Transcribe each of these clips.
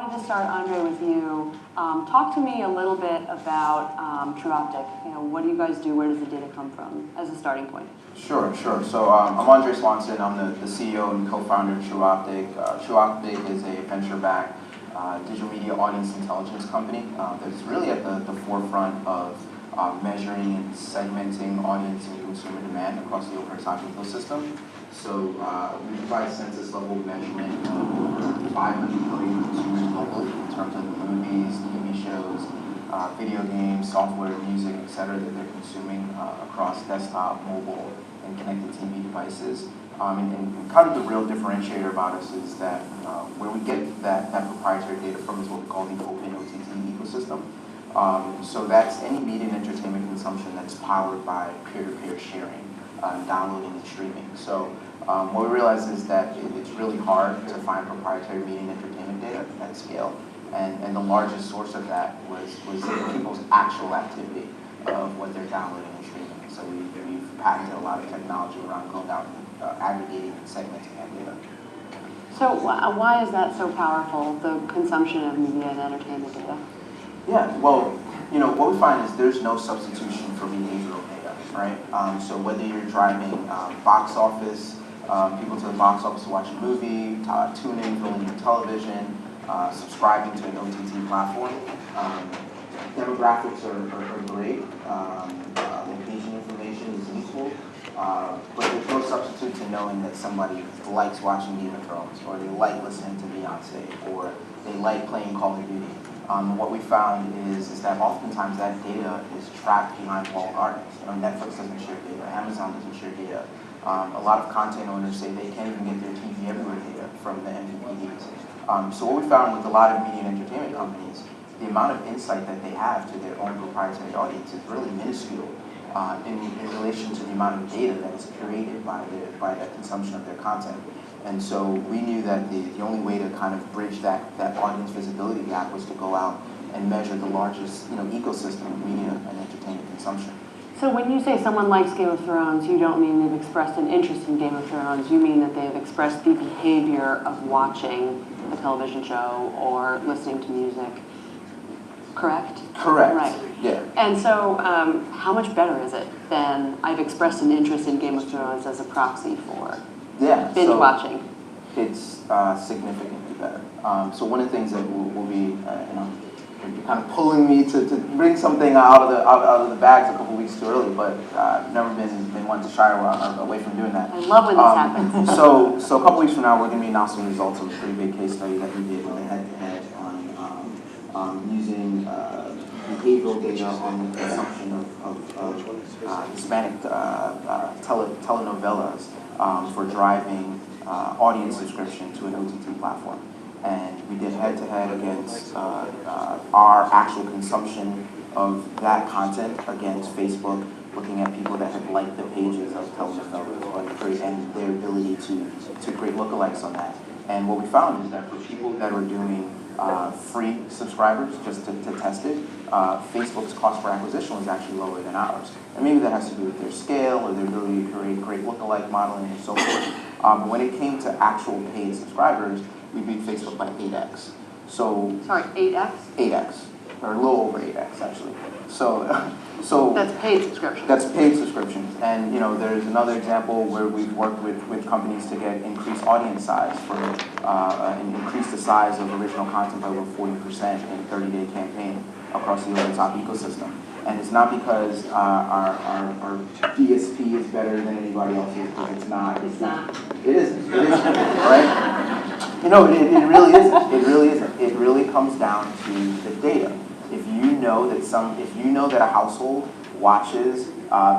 wanted to start, Andre, with you. Talk to me a little bit about Tru Optik. What do you guys do? Where does the data come from as a starting point? Sure. So I'm Andre Swanston. I'm the CEO and co-founder of Tru Optik. Tru Optik is a venture-backed digital media audience intelligence company that's really at the forefront of measuring and segmenting audience and consumer demand across the open top ecosystem. So we provide census-level measurement of over 500 million consumers globally in terms of the movies, TV shows, video games, software, music, etc. that they're consuming across desktop, mobile, and connected TV devices. And kind of the real differentiator about us is that where we get that proprietary data from is what we call the open OTT ecosystem. So that's any media and entertainment consumption that's powered by peer-to-peer sharing, downloading and streaming. So what we realized is that it's really hard to find proprietary media and entertainment data at scale. And the largest source of that was people's actual activity of what they're downloading and streaming. So we've patented a lot of technology around going out and aggregating and segmenting that data. So why is that so powerful, the consumption of media and entertainment data? Yeah, well, what we find is there's no substitution for behavioral data, right? So whether you're driving box office, people to the box office to watch a movie, tuning, filling your television, subscribing to an OTT platform, demographics are great, location information is useful, but there's no substitute to knowing that somebody likes watching Game of Thrones, or they like listening to Beyonce, or they like playing Call of Duty. What we found is that oftentimes that data is trapped behind walled gardens. Netflix doesn't share data, Amazon doesn't share data. A lot of content owners say they can't even get their TV everywhere data from the MVPDs. So what we found with a lot of media and entertainment companies, the amount of insight that they have to their own proprietary audience is really minuscule in relation to the amount of data that is created by the consumption of their content. And so we knew that the only way to kind of bridge that audience visibility gap was to go out and measure the largest ecosystem of media and entertainment consumption. So when you say someone likes Game of Thrones, you don't mean they've expressed an interest in Game of Thrones. You mean that they've expressed the behavior of watching a television show or listening to music, correct? Correct. Right. Yeah. And so how much better is it than I've expressed an interest in Game of Thrones as a proxy for binge watching? It's significantly better. So one of the things that will be, you're kind of pulling me to bring something out of the bags a couple weeks too early, but I've never been one to shy away from doing that. I love when this happens. So a couple weeks from now, we're going to be announcing the results of a pretty big case study that we did with a head-to-head on using behavioral data on the consumption of Hispanic telenovelas for driving audience subscription to an OTT platform. And we did head-to-head against our actual consumption of that content against Facebook, looking at people that had liked the pages of telenovelas and their ability to create lookalikes on that. And what we found is that for people that were doing free subscribers, just to test it, Facebook's cost per acquisition was actually lower than ours. And maybe that has to do with their scale or their ability to create great lookalike modeling and so forth. But when it came to actual paid subscribers, we beat Facebook by 8x. So sorry, 8x? 8x, or a little over 8x actually. So that's paid subscriptions. That's paid subscriptions, and there's another example where we've worked with companies to get increased audience size and increase the size of original content by over 40% in a 30-day campaign across the over-the-top ecosystem. And it's not because our DSP is better than anybody else's, because it's not. It's not. It isn't, right? It really isn't. It really isn't. It really comes down to the data. If you know that a household watches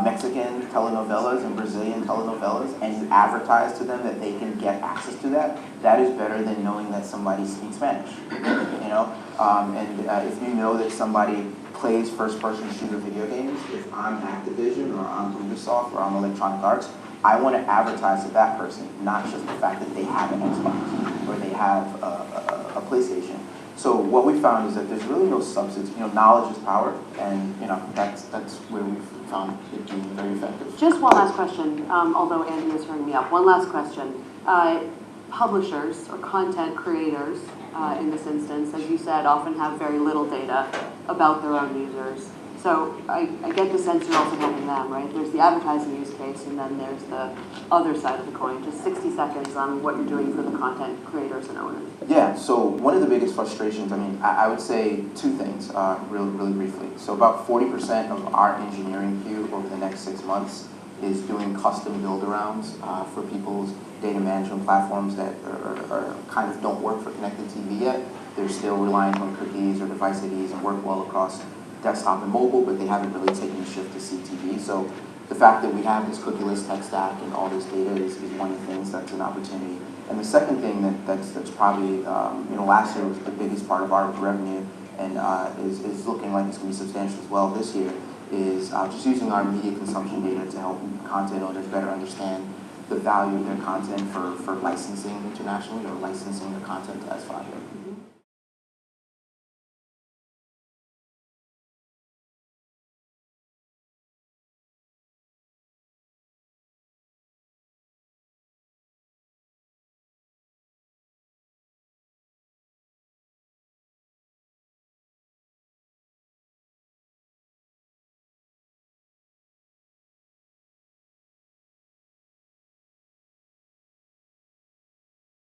Mexican telenovelas and Brazilian telenovelas, and you advertise to them that they can get access to that, that is better than knowing that somebody speaks Spanish. And if you know that somebody plays first-person shooter video games, if I'm Activision or I'm Ubisoft or I'm Electronic Arts, I want to advertise to that person, not just the fact that they have an Xbox or they have a PlayStation. So what we found is that there's really no substitute. Knowledge is power, and that's where we've found it being very effective. Just one last question, although Andy is hurrying me up. One last question. publishers or content creators, in this instance, as you said, often have very little data about their own users. So I get the sense you're also helping them, right? There's the advertising use case, and then there's the other side of the coin. Just 60 seconds on what you're doing for the content creators and owners. Yeah, so one of the biggest frustrations, I mean, I would say two things really briefly. So about 40% of our engineering queue over the next 6 months is doing custom build-arounds for people's data management platforms that are kind of don't work for connected TV yet. They're still reliant on cookies or device IDs and work well across desktop and mobile, but they haven't really taken the shift to CTV. So the fact that we have this cookieless tech stack and all this data is one of the things that's an opportunity. And the second thing that's probably, last year was the biggest part of our revenue and is looking like it's going to be substantial as well this year, is just using our media consumption data to help content owners better understand the value of their content for licensing internationally or licensing their content to S5.